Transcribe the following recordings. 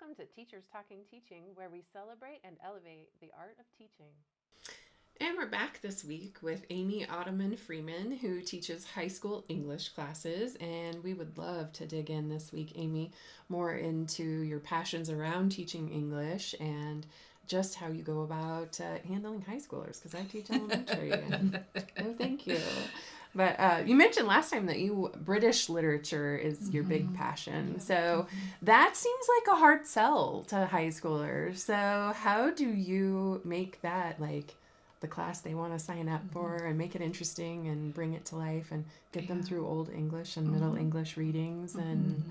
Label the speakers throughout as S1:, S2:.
S1: Welcome to Teachers Talking Teaching, where we celebrate and elevate the art of teaching.
S2: And we're back this week with Amy Otteman-Freeman, who teaches high school English classes. And we would love to dig in this week, Amy, more into your passions around teaching English and just how you go about handling high schoolers, because I teach elementary. Oh, thank you. But you mentioned last time that British literature is your big passion. So that seems like a hard sell to high schoolers. So how do you make that like the class they want to sign up for and make it interesting and bring it to life and get them through Old English and Middle English readings? And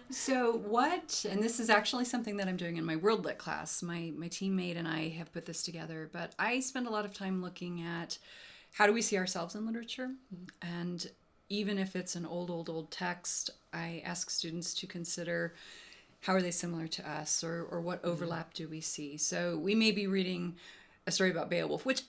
S3: So what, and this is actually something that I'm doing in my World Lit class. My teammate and I have put this together, but I spend a lot of time looking at how do we see ourselves in literature? And even if it's an old text, I ask students to consider how are they similar to us, or what overlap do we see? So we may be reading a story about Beowulf, which,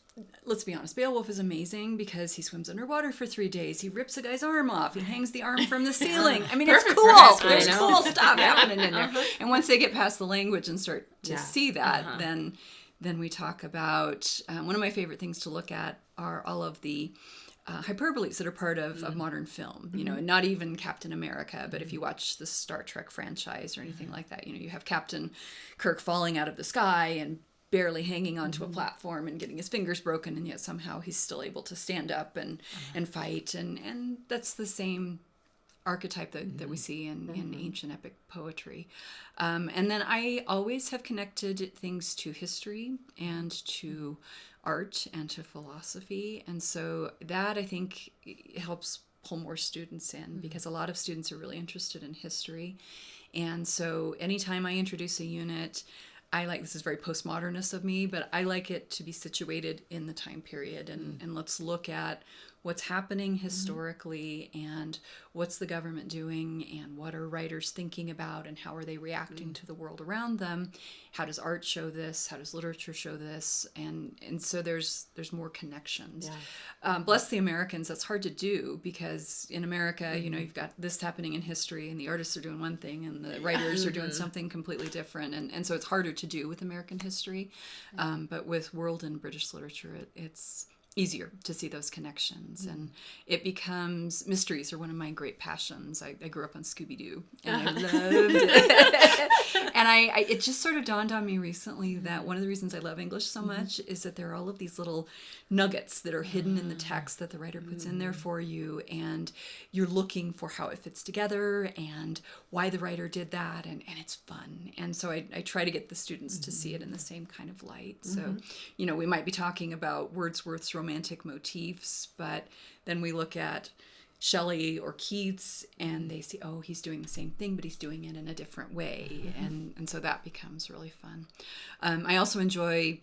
S3: let's be honest, Beowulf is amazing because he swims underwater for 3 days. He rips a guy's arm off. He hangs the arm from the ceiling. I mean, it's cool. There's cool stuff happening in there. And once they get past the language and start to see that, then we talk about, one of my favorite things to look at are all of the hyperboles that are part of modern film, you know, and not even Captain America, but if you watch the Star Trek franchise or anything like that, you know, you have Captain Kirk falling out of the sky and barely hanging onto a platform and getting his fingers broken, and yet somehow he's still able to stand up and fight, and that's the same archetype that we see in ancient epic poetry. And then I always have connected things to history and to art and to philosophy, and so that I think helps pull more students in because a lot of students are really interested in history. And so anytime I introduce a unit, this is very postmodernist of me, but I like it to be situated in the time period, and let's look at what's happening historically and what's the government doing and what are writers thinking about and how are they reacting to the world around them. How does art show this? How does literature show this? And so there's more connections. Bless the Americans, that's hard to do because in America, you know, you've got this happening in history and the artists are doing one thing and the writers are doing something completely different. And so it's harder to do with American history. But with world and British literature, it's easier to see those connections, and it becomes mysteries are one of my great passions. I grew up on Scooby-Doo and I loved it. And it just sort of dawned on me recently that one of the reasons I love English so much is that there are all of these little nuggets that are hidden in the text that the writer puts in there for you, and you're looking for how it fits together and why the writer did that, and it's fun. And so I try to get the students to see it in the same kind of light. So, you know, we might be talking about Wordsworth's romantic motifs, but then we look at Shelley or Keats and they see, oh, he's doing the same thing, but he's doing it in a different way. And so that becomes really fun. I also enjoy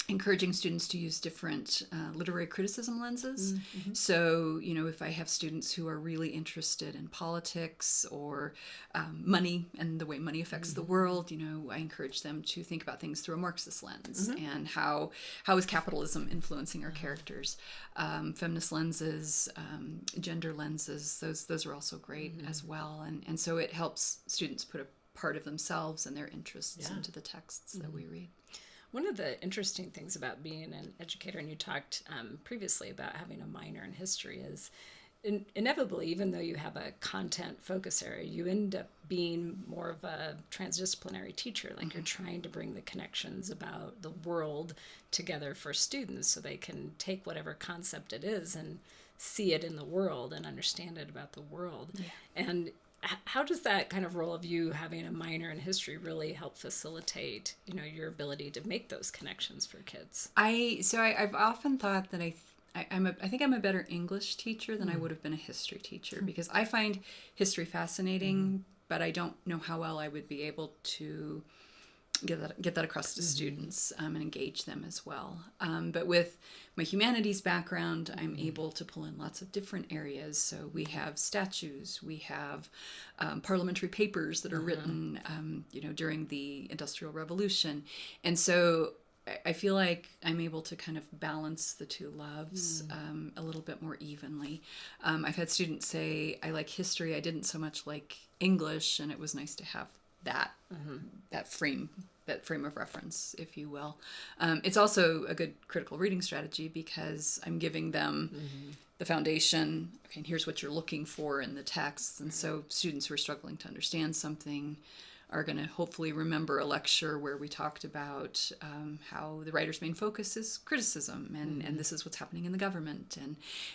S3: encouraging students to use different literary criticism lenses. So, you know, if I have students who are really interested in politics or money and the way money affects the world, you know, I encourage them to think about things through a Marxist lens and how is capitalism influencing our characters. Feminist lenses, gender lenses, those are also great as well. And so it helps students put a part of themselves and their interests into the texts that we read.
S4: One of the interesting things about being an educator, and you talked previously about having a minor in history, is inevitably, even though you have a content focus area, you end up being more of a transdisciplinary teacher. Like you're trying to bring the connections about the world together for students so they can take whatever concept it is and see it in the world and understand it about the world. And how does that kind of role of you having a minor in history really help facilitate, you know, your ability to make those connections for kids?
S3: I've often thought that I think I'm a better English teacher than I would have been a history teacher because I find history fascinating, but I don't know how well I would be able to get that across to students and engage them as well. But with my humanities background, I'm able to pull in lots of different areas. So we have statues, we have parliamentary papers that are written, you know, during the Industrial Revolution. And so I feel like I'm able to kind of balance the two loves a little bit more evenly. I've had students say, I like history, I didn't so much like English, and it was nice to have that that frame of reference, if you will. It's also a good critical reading strategy because I'm giving them the foundation. Okay, and here's what you're looking for in the text. And so students who are struggling to understand something are going to hopefully remember a lecture where we talked about how the writer's main focus is criticism, and this is what's happening in the government.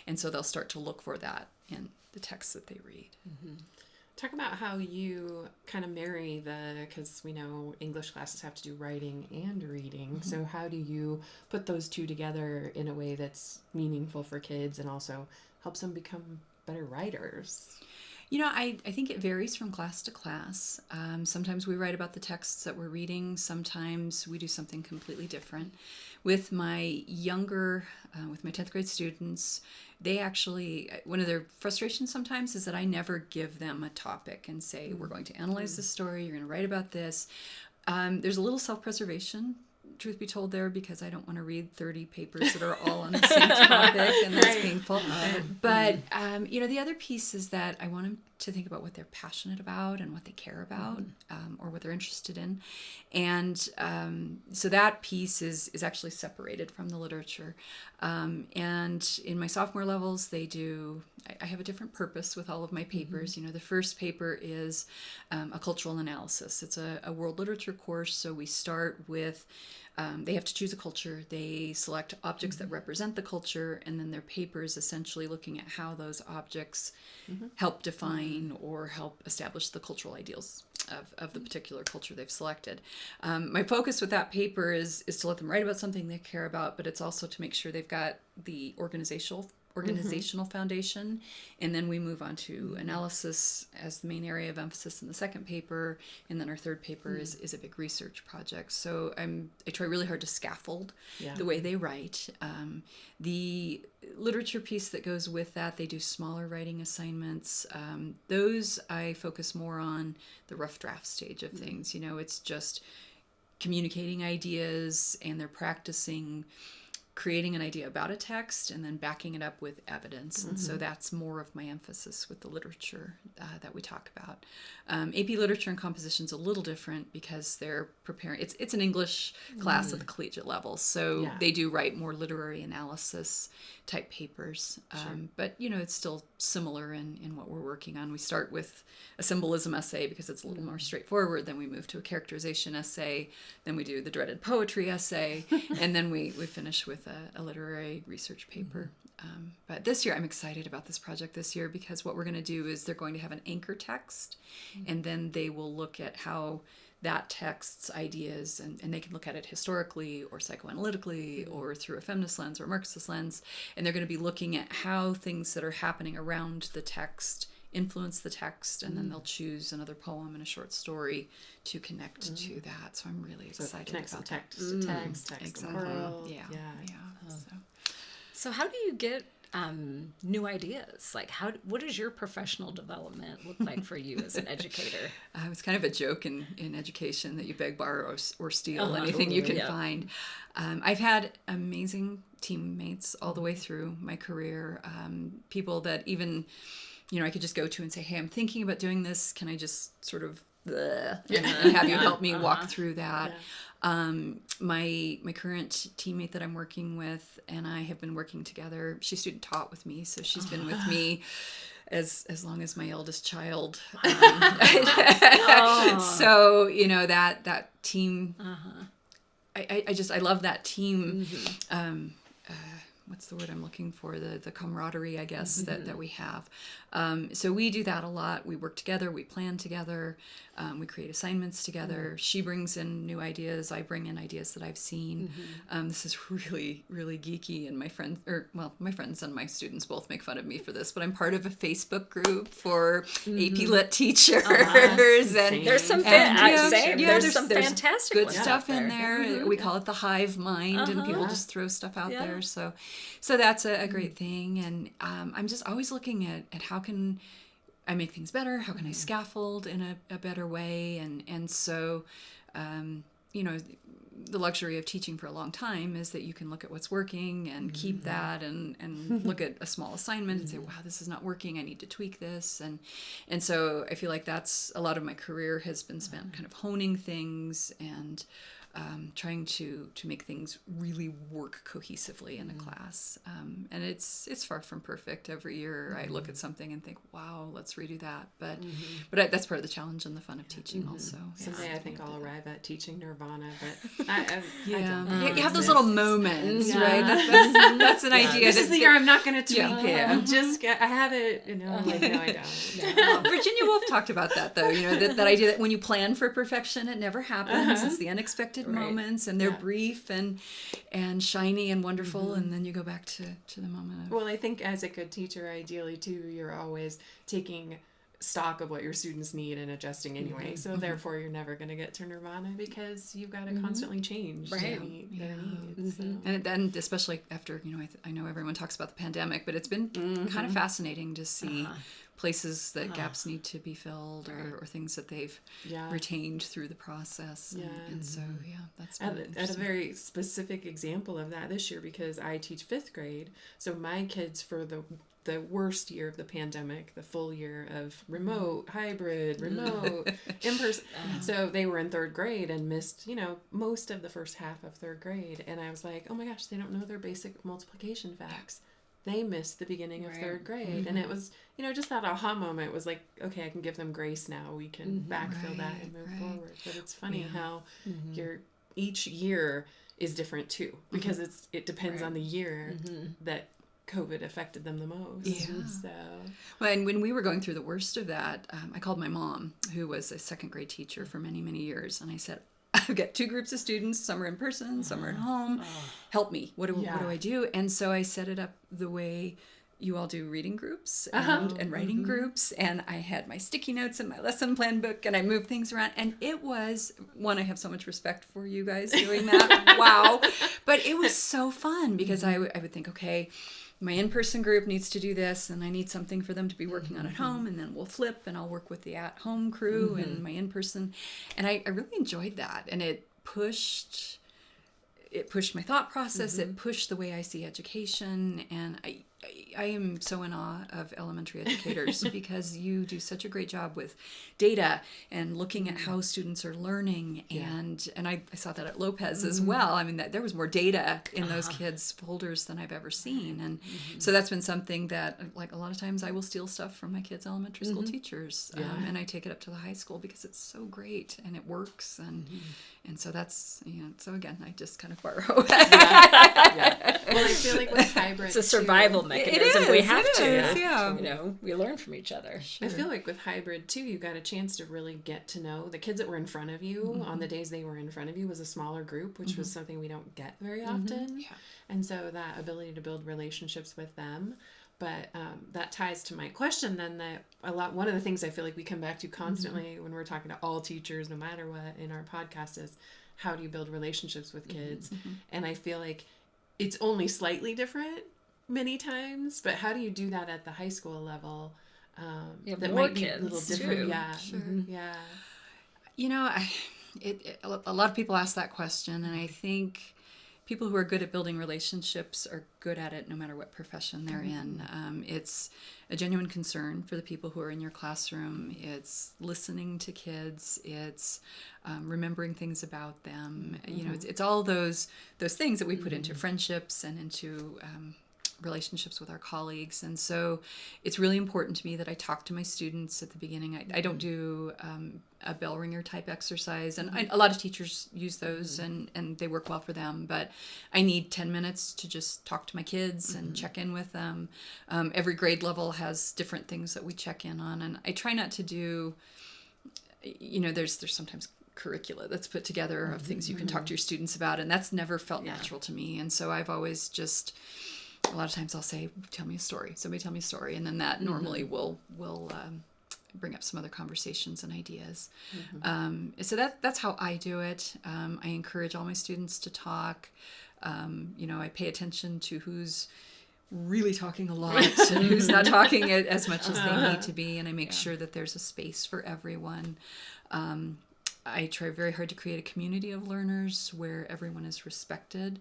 S3: And so they'll start to look for that in the text that they read.
S2: Talk about how you kind of marry because we know English classes have to do writing and reading. So how do you put those two together in a way that's meaningful for kids and also helps them become better writers?
S3: I think it varies from class to class. Sometimes we write about the texts that we're reading. Sometimes we do something completely different. With my 10th grade students, they actually, one of their frustrations sometimes is that I never give them a topic and say, we're going to analyze this story, you're going to write about this. There's a little self-preservation, truth be told, there, because I don't want to read 30 papers that are all on the same topic, and that's painful. But the other piece is that I want them to think about what they're passionate about and what they care about, or what they're interested in, and so that piece is actually separated from the literature. And in my sophomore levels, I have a different purpose with all of my papers. The first paper is a cultural analysis. It's a world literature course, so we start with they have to choose a culture. They select objects that represent the culture, and then their paper is essentially looking at how those objects help define or help establish the cultural ideals of the particular culture they've selected. My focus with that paper is to let them write about something they care about, but it's also to make sure they've got the organizational foundation, and then we move on to analysis as the main area of emphasis in the second paper, and then our third paper is a big research project. So I try really hard to scaffold the way they write. The literature piece that goes with that, they do smaller writing assignments. Those I focus more on the rough draft stage of things. It's just communicating ideas, and they're practicing creating an idea about a text and then backing it up with evidence. And so that's more of my emphasis with the literature that we talk about. AP Literature and Composition is a little different because they're preparing, it's an English class at the collegiate level. So they do write more literary analysis type papers. But, it's still similar in what we're working on. We start with a symbolism essay because it's a little more straightforward. Then we move to a characterization essay. Then we do the dreaded poetry essay. And then we finish with a literary research paper. But this year, I'm excited about this project this year because what we're going to do is they're going to have an anchor text, and then they will look at how that text's ideas, and they can look at it historically or psychoanalytically or through a feminist lens or Marxist lens, and they're going to be looking at how things that are happening around the text influence the text, and then they'll choose another poem and a short story to connect to that. So I'm really excited about
S2: text to text
S3: exactly.
S2: to world.
S4: So how do you get new ideas? Like, what does your professional development look like for you as an educator?
S3: It's kind of a joke in education that you beg, borrow, or steal anything you can find. I've had amazing teammates all the way through my career. People that even, I could just go to and say, hey, I'm thinking about doing this. Can I just sort of and have you help me walk through that? My current teammate that I'm working with and I have been working together. She student taught with me, so she's been with me as long as my eldest child. So that team. I love that team. What's the word I'm looking for? The camaraderie, I guess, that we have. So we do that a lot. We work together. We plan together. We create assignments together. She brings in new ideas. I bring in ideas that I've seen. This is really, really geeky, and my friends and my students both make fun of me for this, but I'm part of a Facebook group for AP Lit teachers. And
S4: there's some
S3: there's
S4: some fantastic
S3: good
S4: ones
S3: stuff
S4: out
S3: in there. We call it the hive mind, and people just throw stuff out there. So that's a great thing. And I'm just always looking at how can I make things better? How can I scaffold in a better way? And so, the luxury of teaching for a long time is that you can look at what's working and keep that and look at a small assignment and say, wow, this is not working. I need to tweak this. And so I feel like that's a lot of my career has been spent kind of honing things and trying to make things really work cohesively in a class. And it's far from perfect. Every year I look at something and think, wow, let's redo that. But that's part of the challenge and the fun of teaching also.
S2: Someday I think I'll arrive at teaching Nirvana, but I don't
S3: You
S2: know.
S3: have those little moments, right? That's an idea.
S2: This is the year I'm not going to tweak it. I'm just, I have it, I'm like, no, I don't.
S3: Virginia Woolf talked about that, though. That idea that when you plan for perfection, it never happens. It's the unexpected moments, and they're brief and shiny and wonderful, and then you go back to the moment of...
S2: Well, I think as a good teacher, ideally, too, you're always taking stock of what your students need and adjusting anyway. So therefore, you're never going to get to Nirvana because you've got to constantly change to meet their needs. So.
S3: And then, especially after, I know everyone talks about the pandemic, but it's been kind of fascinating to see places that gaps need to be filled or things that they've retained through the process. And so, that's really
S2: at a very specific example of that this year, because I teach 5th grade. So my kids, for the worst year of the pandemic, the full year of remote, hybrid, remote, in-person. So they were in 3rd grade and missed, most of the first half of 3rd grade. And I was like, oh my gosh, they don't know their basic multiplication facts. They missed the beginning of 3rd grade. And it was, just that aha moment was like, okay, I can give them grace now. We can backfill that and move forward. But it's funny how each year is different too, because it depends on the year that COVID affected them the most.
S3: Yeah.
S2: So.
S3: Well, and when we were going through the worst of that, I called my mom, who was a 2nd grade teacher for many, many years. And I said, I've got 2 groups of students. Some are in person, some are at home. Help me. What do I do? And so I set it up the way you all do reading groups and writing groups. And I had my sticky notes and my lesson plan book, and I moved things around. And it was, one, I have so much respect for you guys doing that. Wow. But it was so fun because I would think, okay, my in-person group needs to do this, and I need something for them to be working on at home, and then we'll flip, and I'll work with the at-home crew and my in-person. And I really enjoyed that, and it pushed my thought process. It pushed the way I see education, and I am so in awe of elementary educators because you do such a great job with data and looking at how students are learning. And I saw that at Lopez as well. I mean, there was more data in those kids' folders than I've ever seen. And so that's been something that, like, a lot of times I will steal stuff from my kids' elementary school teachers. And I take it up to the high school because it's so great and it works. And so that's, so again, I just kind of borrow.
S2: Well, I feel like with hybrid,
S4: it's a survival mechanism. We have to. We learn from each other.
S2: I feel like with hybrid too, you got a chance to really get to know the kids that were in front of you on the days they were in front of you. Was a smaller group, which was something we don't get very often. And so that ability to build relationships with them. But that ties to my question then, that one of the things I feel like we come back to constantly when we're talking to all teachers, no matter what, in our podcast is, how do you build relationships with kids? And I feel like it's only slightly different many times, but how do you do that at the high school level? That might be a little different.
S4: Too.
S2: Yeah.
S3: Yeah. A lot of people ask that question, and I think people who are good at building relationships are good at it no matter what profession they're in. It's a genuine concern for the people who are in your classroom. It's listening to kids. It's remembering things about them. It's all those things that we put into friendships and into relationships with our colleagues. And so it's really important to me that I talk to my students at the beginning. I don't do a bell ringer type exercise, and a lot of teachers use those and they work well for them, but I need 10 minutes to just talk to my kids and check in with them. Every grade level has different things that we check in on, and I try not to do, there's sometimes curricula that's put together of things you can talk to your students about, and that's never felt natural to me. And so I've always just, a lot of times I'll say, tell me a story. Somebody tell me a story. And then that normally will bring up some other conversations and ideas. So that's how I do it. I encourage all my students to talk. I pay attention to who's really talking a lot and who's not talking as much as they need to be. And I make sure that there's a space for everyone. I try very hard to create a community of learners where everyone is respected.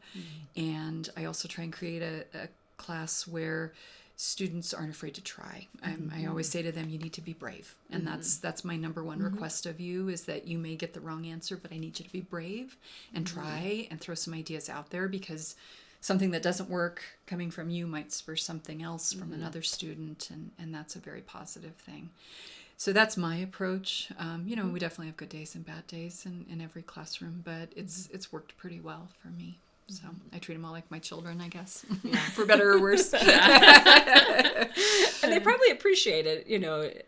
S3: And I also try and create a class where students aren't afraid to try. I always say to them, you need to be brave. And that's my number one request of you, is that you may get the wrong answer, but I need you to be brave and try and throw some ideas out there, because something that doesn't work coming from you might spur something else from another student. And that's a very positive thing. So that's my approach. We definitely have good days and bad days in every classroom, but it's worked pretty well for me. So I treat them all like my children, I guess, for better or worse.
S4: And they probably appreciate it,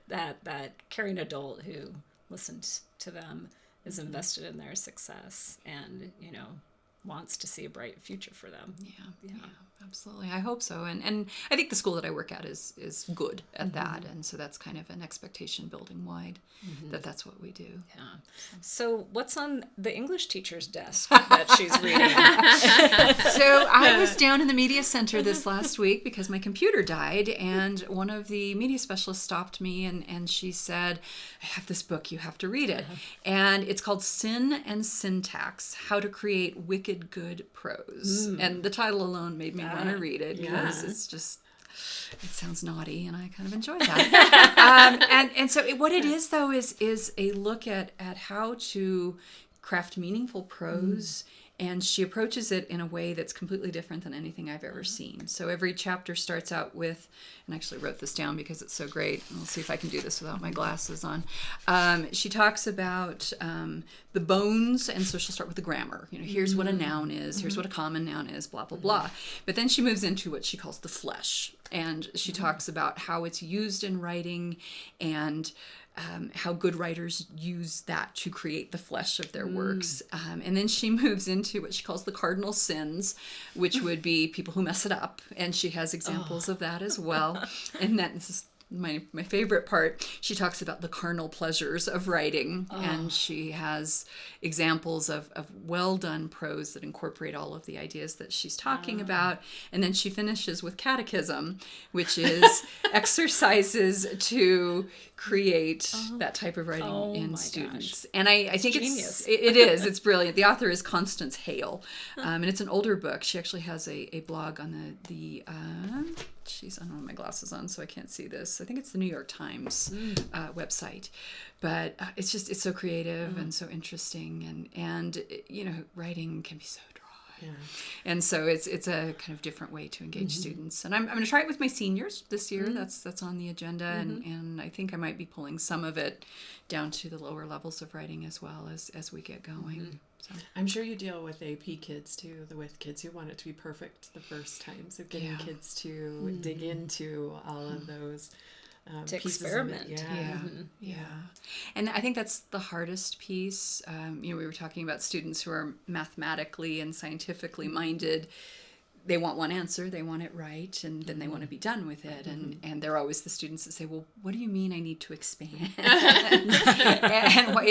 S4: that caring adult who listens to them is invested in their success and, wants to see a bright future for them.
S3: Yeah, absolutely. I hope so. And I think the school that I work at is good at that. And so that's kind of an expectation building wide that's what we do.
S4: Yeah. So what's on the English teacher's desk that she's reading?
S3: So I was down in the media center this last week because my computer died, and one of the media specialists stopped me and she said, I have this book, you have to read it. And it's called Sin and Syntax, How to Create Wicked Good Prose. And the title alone made me want to read it, because it sounds naughty, and I kind of enjoy that. And so what it is, though, is a look at how to craft meaningful prose. And she approaches it in a way that's completely different than anything I've ever seen. So every chapter starts out with, and I actually wrote this down because it's so great. We'll see if I can do this without my glasses on. She talks about the bones, and so she'll start with the grammar. Here's what a noun is, here's what a common noun is, blah, blah, blah. But then she moves into what she calls the flesh. And she talks about how it's used in writing, and how good writers use that to create the flesh of their works. And then she moves into what she calls the cardinal sins, which would be people who mess it up. And she has examples of that as well. And this is my favorite part. She talks about the carnal pleasures of writing, and she has examples of well done prose that incorporate all of the ideas that she's talking about. And then she finishes with catechism, which is exercises to create that type of writing in students. Gosh. And I think it's brilliant. The author is Constance Hale, and it's an older book. She actually has a blog on the I don't have my glasses on, so I can't see this. I think it's the New York Times website. But it's so creative and so interesting, and writing can be so dry. Yeah. And so it's a kind of different way to engage students. And I'm going to try it with my seniors this year. That's on the agenda, and I think I might be pulling some of it down to the lower levels of writing as well as we get going. So.
S2: I'm sure you deal with AP kids too, with kids who want it to be perfect the first time. So getting kids to dig into all of those
S4: to experiment.
S3: Yeah. And I think that's the hardest piece. We were talking about students who are mathematically and scientifically minded. They want one answer, they want it right, and then they want to be done with it. And they're always the students that say, well, what do you mean I need to expand?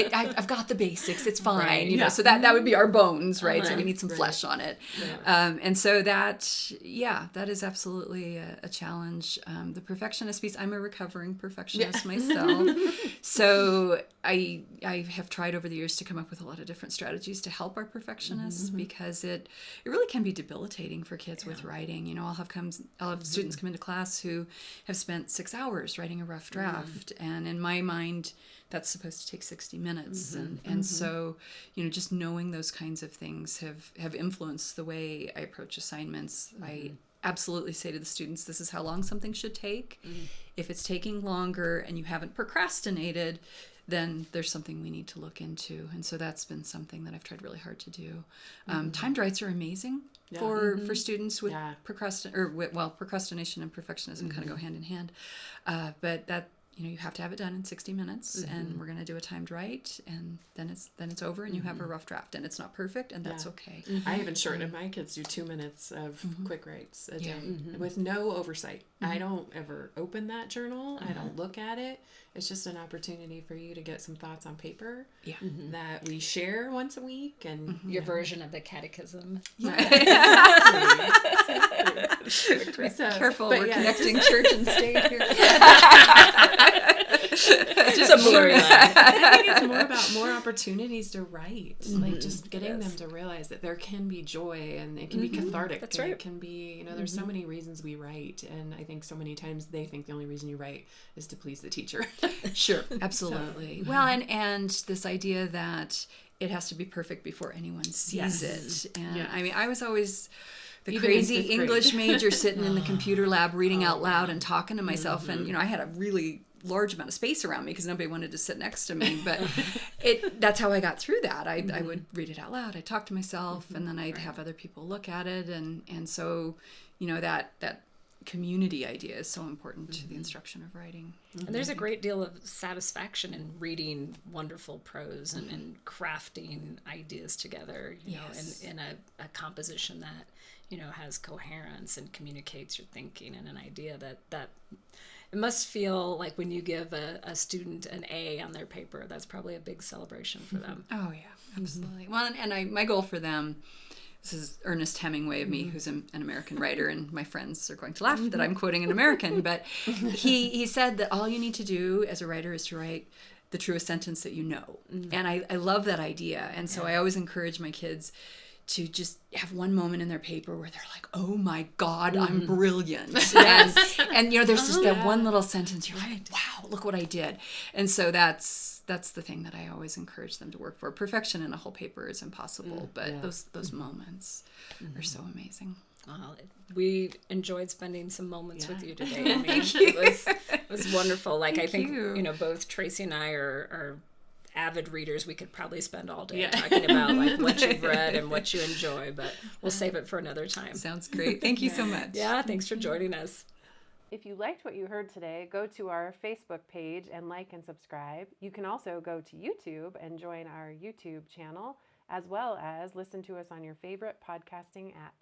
S3: I've got the basics, it's fine. Right, so that would be our bones, right? So we need some flesh on it. Yeah. And so that is absolutely a challenge. The perfectionist piece, I'm a recovering perfectionist myself. So I have tried over the years to come up with a lot of different strategies to help our perfectionists, because it really can be debilitating for kids with writing. I'll have students come into class who have spent 6 hours writing a rough draft, and in my mind that's supposed to take 60 minutes. And so just knowing those kinds of things have influenced the way I approach assignments. I absolutely say to the students, this is how long something should take. If it's taking longer and you haven't procrastinated, then there's something we need to look into. And so that's been something that I've tried really hard to do. Timed writes are amazing for students with procrastination and perfectionism kind of go hand in hand. But that you have to have it done in 60 minutes, and we're going to do a timed write, and then it's over, and you have a rough draft, and it's not perfect, and that's okay.
S2: I even shortened my kids do 2 minutes of quick writes a day with no oversight. I don't ever open that journal. I don't look at it. It's just an opportunity for you to get some thoughts on paper that we share once a week, and
S4: your version of the catechism.
S3: So, careful, we're connecting church and state here.
S4: Just a blurry line.
S2: I think it's more about more opportunities to write, like just getting
S4: Yes.
S2: them to realize that there can be joy and it can be cathartic.
S4: That's
S2: and
S4: right.
S2: It can be, you know, there's so many reasons we write, and I think so many times they think the only reason you write is to please the teacher.
S3: Sure, absolutely. Well, and this idea that it has to be perfect before anyone sees it. And
S2: Yes.
S3: I mean, I was always the
S2: Even in
S3: crazy
S2: fifth grade.
S3: English major sitting in the computer lab reading out loud and talking to myself. And, you know, I had a really large amount of space around me because nobody wanted to sit next to me. But that's how I got through that. I would read it out loud. I'd talk to myself, and then I'd have other people look at it. And so, you know, that community idea is so important to the instruction of writing.
S4: And there's a great deal of satisfaction in reading wonderful prose and crafting ideas together, you know, in a composition that, you know, has coherence and communicates your thinking and an idea that it must feel like when you give a student an A on their paper, that's probably a big celebration for them.
S3: Oh, yeah, absolutely. Well, and my goal for them, this is Ernest Hemingway of me, who's an American writer, and my friends are going to laugh that I'm quoting an American, but he said that all you need to do as a writer is to write the truest sentence that you know. And I love that idea. And so I always encourage my kids to just have one moment in their paper where they're like, oh my God, I'm brilliant. And you know, there's just that one little sentence, you're like, wow, look what I did. And so that's the thing that I always encourage them to work for. Perfection in a whole paper is impossible, but those moments are so amazing.
S4: Well, we enjoyed spending some moments with you today.
S3: Thank you.
S4: It was wonderful. Like, I think,
S3: you.
S4: you know, both Tracy and I are avid readers. We could probably spend all day talking about like what you've read and what you enjoy, but we'll save it for another time.
S3: Sounds great. Thank you so much.
S4: Yeah, thanks for joining us.
S1: If you liked what you heard today, go to our Facebook page and like and subscribe. You can also go to YouTube and join our YouTube channel, as well as listen to us on your favorite podcasting app.